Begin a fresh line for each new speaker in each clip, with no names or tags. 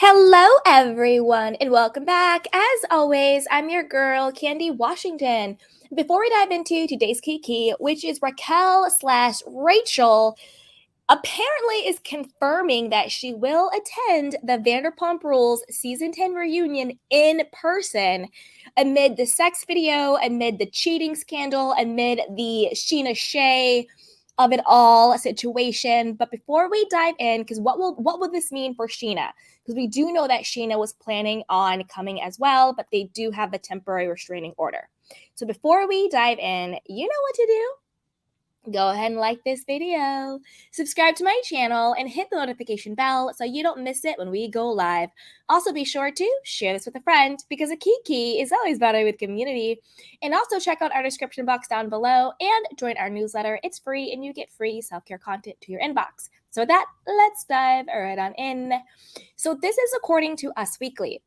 Hello, everyone, and welcome back. As always, I'm your girl, Candy Washington. Before we dive into today's Kiki, which is Raquel slash Rachel, apparently is confirming that she will attend the Vanderpump Rules Season 10 reunion in person amid the sex video, amid the cheating scandal, amid the Scheana Shay of it all situation. But before we dive in, because what will this mean for Scheana? Because we do know that Scheana was planning on coming as well, but they do have the temporary restraining order. So before we dive in, you know what to do. Go ahead and like this video, subscribe to my channel, and hit the notification bell so you don't miss it when we go live. Also, be sure to share this with a friend because a kiki is always better with community. And also check out our description box down below and join our newsletter. It's free and you get free self-care content to your inbox. So with that, let's dive right on in. So this is according to Us Weekly.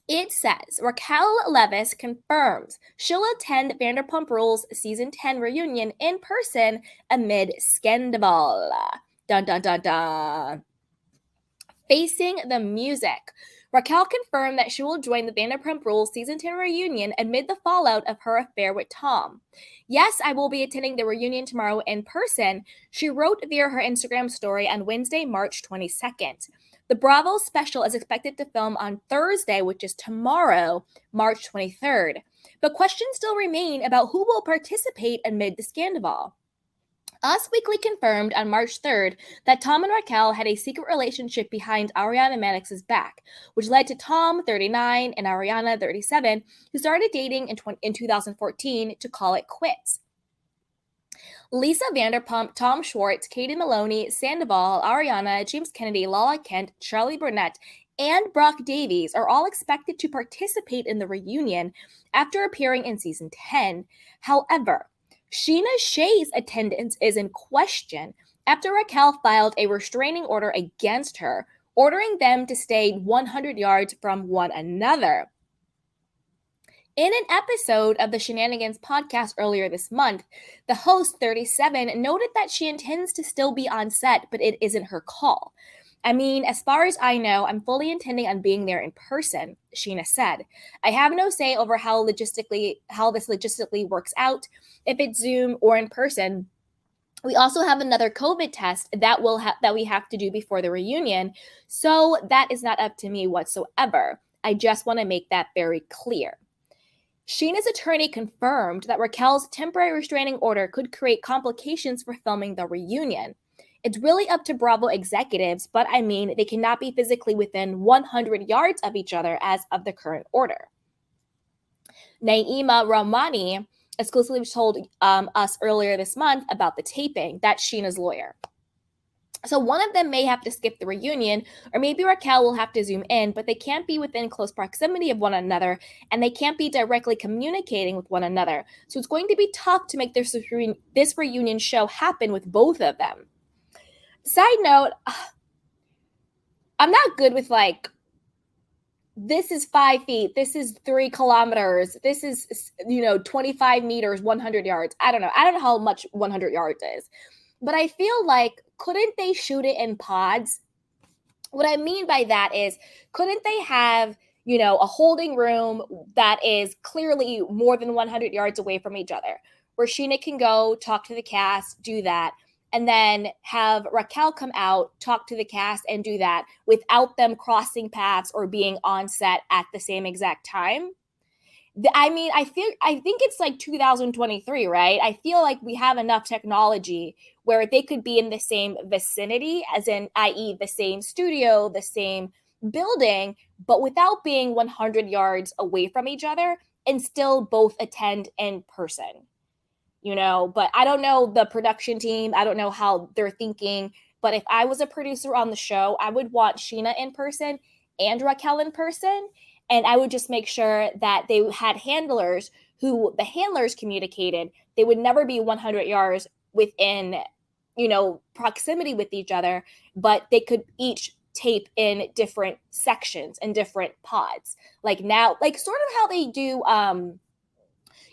It says Raquel Leviss confirms she'll attend Vanderpump Rules Season 10 reunion in person amid scandal. Dun dun dun dun. Facing the music. Raquel confirmed that she will join the Vanderpump Rules Season 10 reunion amid the fallout of her affair with Tom. Yes, I will be attending the reunion tomorrow in person, she wrote via her Instagram story on Wednesday, March 22nd. The Bravo special is expected to film on Thursday, which is tomorrow, March 23rd. But questions still remain about who will participate amid the scandal. Us Weekly confirmed on March 3rd that Tom and Raquel had a secret relationship behind Ariana Madix's back, which led to Tom, 39, and Ariana, 37, who started dating in 2014 to call it quits. Lisa Vanderpump, Tom Schwartz, Katie Maloney, Sandoval, Ariana, James Kennedy, Lala Kent, Charlie Burnett, and Brock Davies are all expected to participate in the reunion after appearing in Season 10. However, Scheana Shay's attendance is in question after Raquel filed a restraining order against her, ordering them to stay 100 yards from one another. In an episode of the Shenanigans podcast earlier this month, the host, 37, noted that she intends to still be on set, but it isn't her call. I mean, as far as I know, I'm fully intending on being there in person, Scheana said. I have no say over how this logistically works out, if it's Zoom or in person. We also have another COVID test that we have to do before the reunion, so that is not up to me whatsoever. I just want to make that very clear. Scheana's attorney confirmed that Raquel's temporary restraining order could create complications for filming the reunion. It's really up to Bravo executives, but I mean, they cannot be physically within 100 yards of each other as of the current order. Naima Rahmani exclusively told us earlier this month about the taping. That's Scheana's lawyer. So one of them may have to skip the reunion, or maybe Raquel will have to Zoom in, but they can't be within close proximity of one another, and they can't be directly communicating with one another. So it's going to be tough to make this reunion show happen with both of them. Side note, I'm not good with this is 5 feet, this is 3 kilometers, this is 25 meters, 100 yards. I don't know how much 100 yards is, but I feel like, couldn't they shoot it in pods? What I mean by that is, couldn't they have a holding room that is clearly more than 100 yards away from each other, where Scheana can go talk to the cast, do that, and then have Raquel come out, talk to the cast, and do that without them crossing paths or being on set at the same exact time? I mean, I think it's like 2023, right? I feel like we have enough technology where they could be in the same vicinity, as in, i.e., the same studio, the same building, but without being 100 yards away from each other, and still both attend in person. But I don't know the production team. I don't know how they're thinking. But if I was a producer on the show, I would want Scheana in person and Raquel in person. And I would just make sure that they had handlers who the handlers communicated. They would never be 100 yards within, proximity with each other, but they could each tape in different sections and different pods. Like now, like sort of how they do,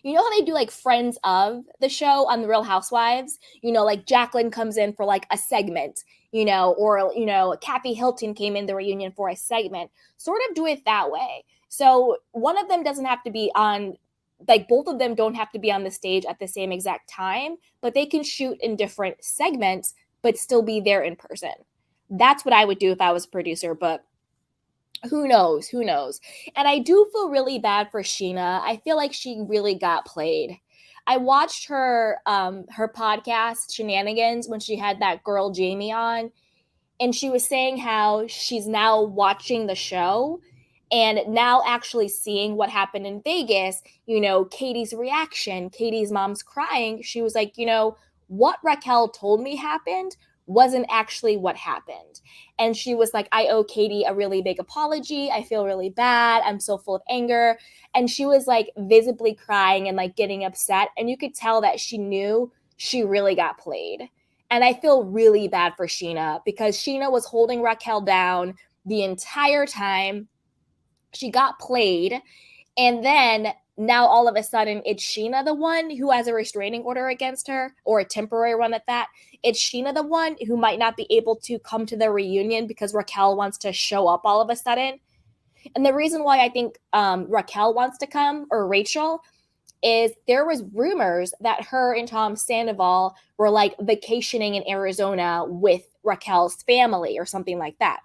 You know how they do like friends of the show on the Real Housewives? You know, like Jacqueline comes in for like a segment, or, Kathy Hilton came in the reunion for a segment. Sort of do it that way. So one of them doesn't have to be on, like both of them don't have to be on the stage at the same exact time, but they can shoot in different segments, but still be there in person. That's what I would do if I was a producer, but who knows? Who knows? And I do feel really bad for Scheana. I feel like she really got played. I watched her podcast Shenanigans when she had that girl Jamie on, and she was saying how she's now watching the show and now actually seeing what happened in Vegas, Katie's reaction, Katie's mom's crying. She was like, what Raquel told me happened wasn't actually what happened. And she was like, I owe Katie a really big apology. I feel really bad. I'm so full of anger. And she was like visibly crying and like getting upset. And you could tell that she knew she really got played. And I feel really bad for Scheana because Scheana was holding Raquel down the entire time. She got played. And then now all of a sudden it's Scheana the one who has a restraining order against her, or a temporary one at that. It's Scheana the one who might not be able to come to the reunion because Raquel wants to show up all of a sudden. And the reason why I think Raquel wants to come, or Rachel, is there was rumors that her and Tom Sandoval were like vacationing in Arizona with Raquel's family or something like that.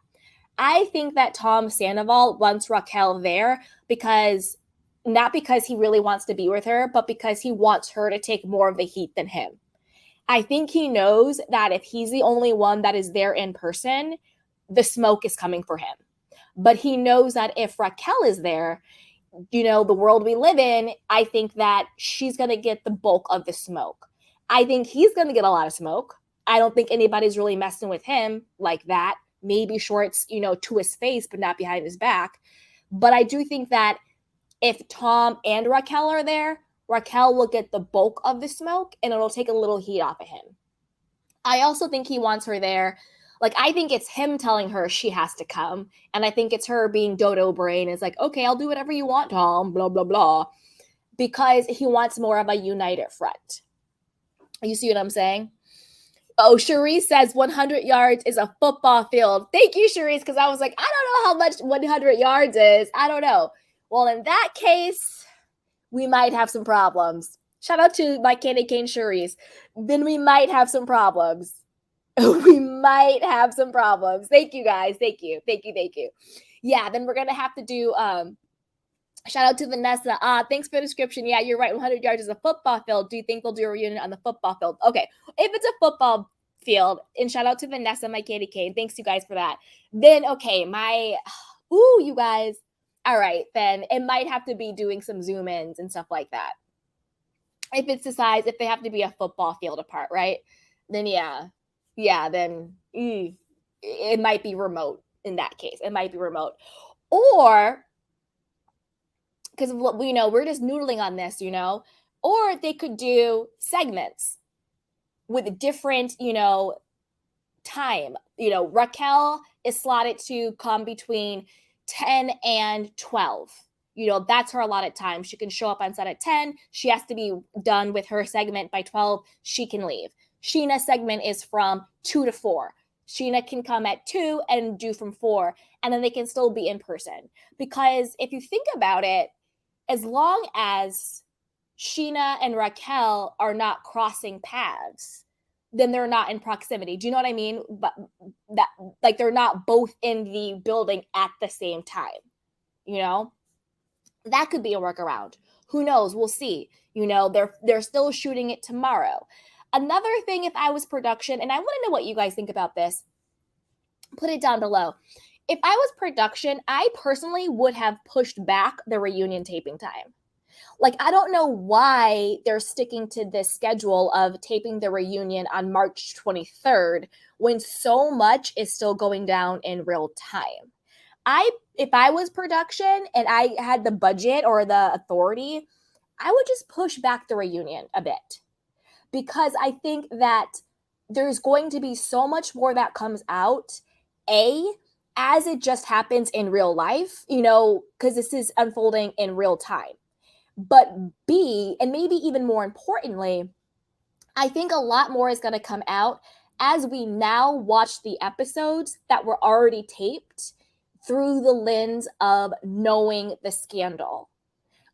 I think that Tom Sandoval wants Raquel there because not because he really wants to be with her, but because he wants her to take more of the heat than him. I think he knows that if he's the only one that is there in person, the smoke is coming for him. But he knows that if Raquel is there, the world we live in, I think that she's going to get the bulk of the smoke. I think he's going to get a lot of smoke. I don't think anybody's really messing with him like that. Maybe shorts, to his face, but not behind his back. But I do think that if Tom and Raquel are there, Raquel will get the bulk of the smoke and it'll take a little heat off of him. I also think he wants her there. Like, I think it's him telling her she has to come. And I think it's her being dodo brain. It's like, okay, I'll do whatever you want, Tom, blah, blah, blah. Because he wants more of a united front. You see what I'm saying? Oh, Cherise says 100 yards is a football field. Thank you, Cherise, because I was like, I don't know how much 100 yards is. I don't know. Well, in that case, we might have some problems. Shout out to my candy cane Cherise. Then we might have some problems. We might have some problems. Thank you, guys. Thank you. Yeah, then we're going to have to do shout out to Vanessa. Thanks for the description. Yeah, you're right. 100 yards is a football field. Do you think they'll do a reunion on the football field? Okay. If it's a football field, and shout out to Vanessa, my candy cane. Thanks, you guys, for that. Then, okay, you guys. All right, then it might have to be doing some zoom ins and stuff like that. If it's the size, if they have to be a football field apart, right? Then then it might be remote in that case. It might be remote. Or, because we're just noodling on this, or they could do segments with different, time. Raquel is slotted to come between 10 and 12. That's her allotted time. She can show up on set at 10. She has to be done with her segment by 12. She can leave. Scheana's segment is from 2 to 4. Scheana can come at 2 and do from 4, and then they can still be in person. Because if you think about it, as long as Scheana and Raquel are not crossing paths, then they're not in proximity. Do you know what I mean? But that, like, they're not both in the building at the same time. That could be a workaround. Who knows? We'll see. They're still shooting it tomorrow. Another thing, if I was production, and I want to know what you guys think about this, put it down below. If I was production, I personally would have pushed back the reunion taping time. Like, I don't know why they're sticking to this schedule of taping the reunion on March 23rd when so much is still going down in real time. If I was production and I had the budget or the authority, I would just push back the reunion a bit. Because I think that there's going to be so much more that comes out, as it just happens in real life, because this is unfolding in real time. But B, and maybe even more importantly, I think a lot more is going to come out as we now watch the episodes that were already taped through the lens of knowing the scandal.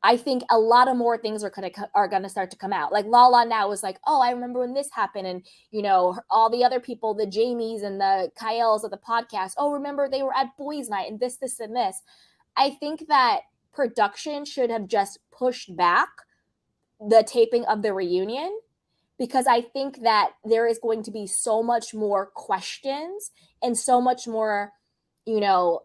I think a lot of more things are gonna start to come out. Like Lala now is like, oh, I remember when this happened, and all the other people, the Jamies and the Kyles of the podcast. Oh, remember they were at boys' night and this, and this. I think that production should have just pushed back the taping of the reunion, because I think that there is going to be so much more questions and so much more,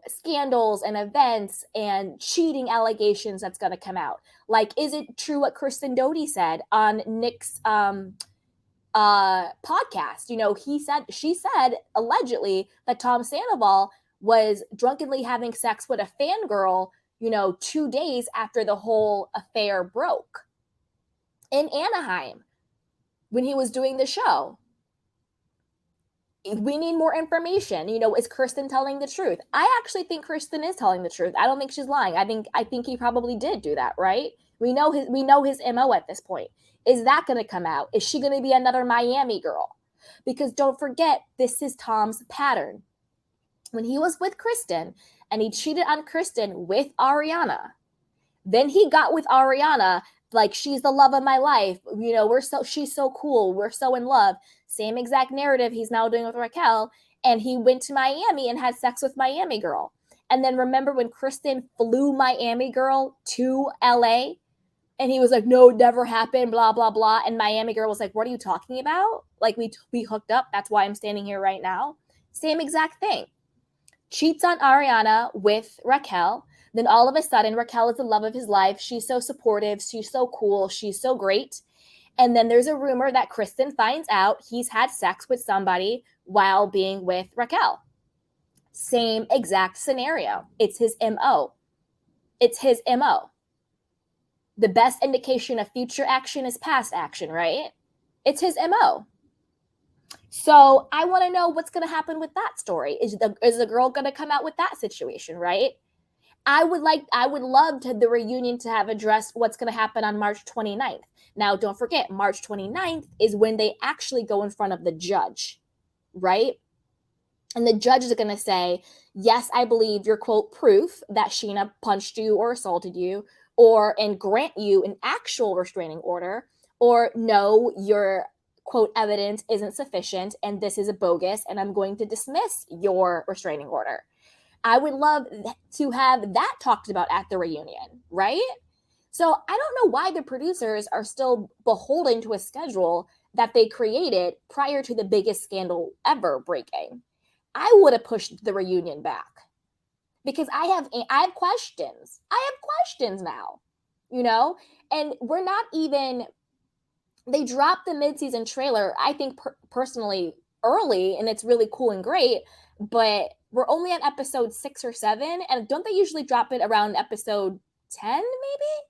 scandals and events and cheating allegations that's going to come out. Like, is it true what Kristen Doty said on Nick's podcast? She said allegedly that Tom Sandoval was drunkenly having sex with a fangirl, 2 days after the whole affair broke in Anaheim when he was doing the show. We need more information. Is Kristen telling the truth? I actually think Kristen is telling the truth. I don't think she's lying. I think he probably did do that, right? We know his MO at this point. Is that going to come out? Is she going to be another Miami girl? Because don't forget, this is Tom's pattern. When he was with Kristen and he cheated on Kristen with Ariana, then he got with Ariana like, she's the love of my life. She's so cool. We're so in love. Same exact narrative he's now doing with Raquel. And he went to Miami and had sex with Miami girl. And then remember when Kristen flew Miami girl to LA and he was like, no, it never happened, blah, blah, blah. And Miami girl was like, what are you talking about? Like, we hooked up. That's why I'm standing here right now. Same exact thing. Cheats on Ariana with Raquel. Then all of a sudden, Raquel is the love of his life. She's so supportive. She's so cool. She's so great. And then there's a rumor that Kristen finds out he's had sex with somebody while being with Raquel. Same exact scenario. It's his MO. It's his MO. The best indication of future action is past action, right? It's his MO. So I want to know what's going to happen with that story. Is the girl going to come out with that situation, right? I would love the reunion to have addressed what's going to happen on March 29th. Now, don't forget, March 29th is when they actually go in front of the judge, right? And the judge is going to say, yes, I believe your quote proof that Scheana punched you or assaulted you, and grant you an actual restraining order, or no, your quote evidence isn't sufficient and this is a bogus and I'm going to dismiss your restraining order. I would love to have that talked about at the reunion, right? So I don't know why the producers are still beholden to a schedule that they created prior to the biggest scandal ever breaking. I would have pushed the reunion back because I have questions. I have questions now, and we're not even, they dropped the mid-season trailer, I think personally early, and it's really cool and great, but we're only on episode 6 or 7, and don't they usually drop it around episode 10 maybe?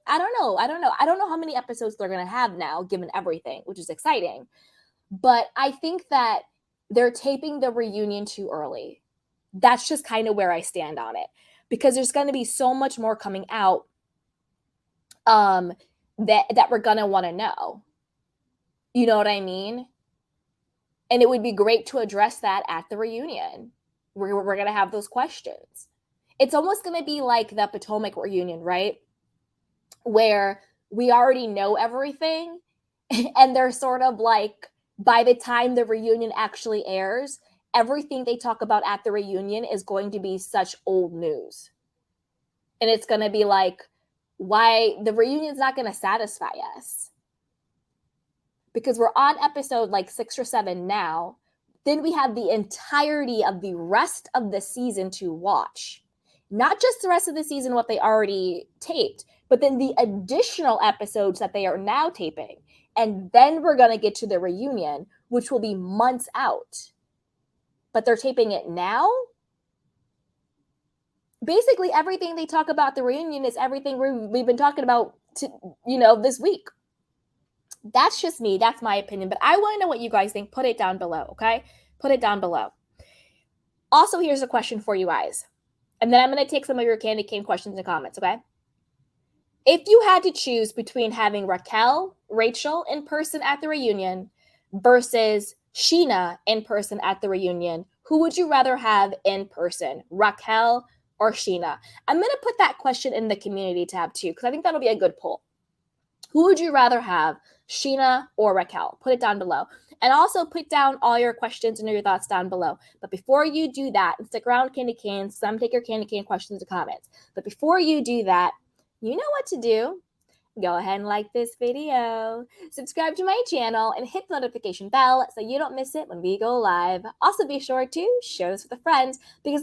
I don't know. I don't know how many episodes they're going to have now given everything, which is exciting. But I think that they're taping the reunion too early. That's just kind of where I stand on it, because there's going to be so much more coming out that we're going to want to know. You know what I mean? And it would be great to address that at the reunion. We're going to have those questions. It's almost going to be like the Potomac reunion, right? Where we already know everything, and they're sort of like, by the time the reunion actually airs, everything they talk about at the reunion is going to be such old news. And it's going to be like, why the reunion's not going to satisfy us. Because we're on episode like 6 or 7 now. Then we have the entirety of the rest of the season to watch. Not just the rest of the season, what they already taped, but then the additional episodes that they are now taping. And then we're going to get to the reunion, which will be months out. But they're taping it now? Basically, everything they talk about the reunion is everything we've been talking about this week. That's just me. That's my opinion. But I want to know what you guys think. Put it down below, okay? Put it down below. Also, here's a question for you guys. And then I'm going to take some of your candy cane questions and comments, okay? If you had to choose between having Rachel in person at the reunion versus Scheana in person at the reunion, who would you rather have in person, Raquel or Scheana? I'm going to put that question in the community tab too, because I think that'll be a good poll. Who would you rather have, Scheana or Raquel? Put it down below. And also put down all your questions and your thoughts down below. But before you do that, and stick around candy canes, some take your candy cane questions to comments. But before you do that, you know what to do. Go ahead and like this video, subscribe to my channel, and hit the notification bell so you don't miss it when we go live. Also, be sure to share this with a friend because